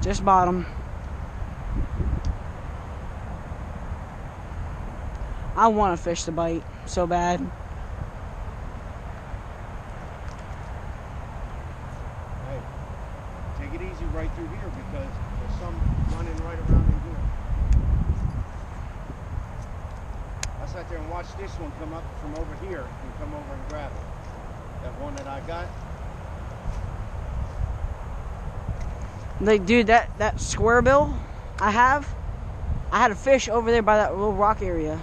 Just bottom. I want to fish the bite so bad. Hey, take it easy right through here because there's some running right around in here. I sat there and watched this one come up from over here and come over and grab it. That one that I got. Like, dude, that square bill I had a fish over there by that little rock area.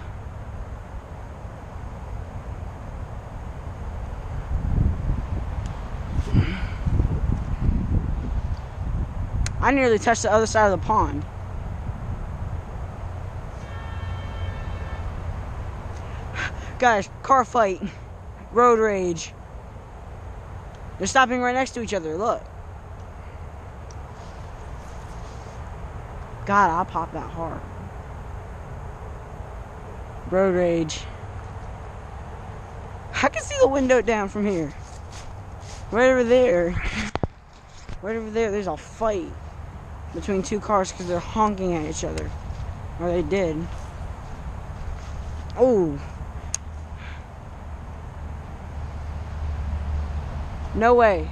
I nearly touched the other side of the pond. Guys, car fight. Road rage. They're stopping right next to each other, look. God, I'll pop that hard. Road rage. I can see the window down from here. Right over there. Right over there, there's a fight between two cars because they're honking at each other. Or they did. Oh. No way.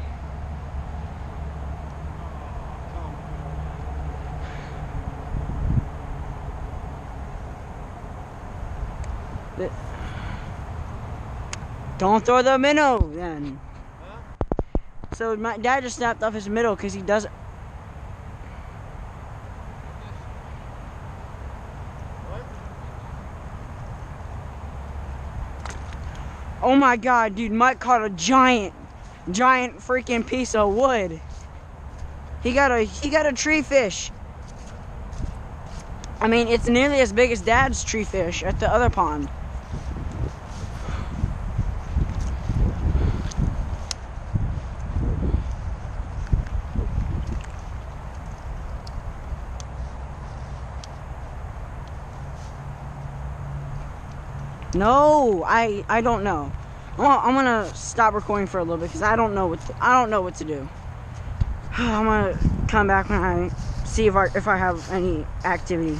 Don't throw the minnow then. Huh? So my dad just snapped off his middle because he doesn't. What? Oh my God, dude, Mike caught a giant freaking piece of wood. He got a tree fish. I mean, it's nearly as big as Dad's tree fish at the other pond. No, I don't know. I'm gonna stop recording for a little bit because I don't know what to do. I'm gonna come back when I see if I have any activity.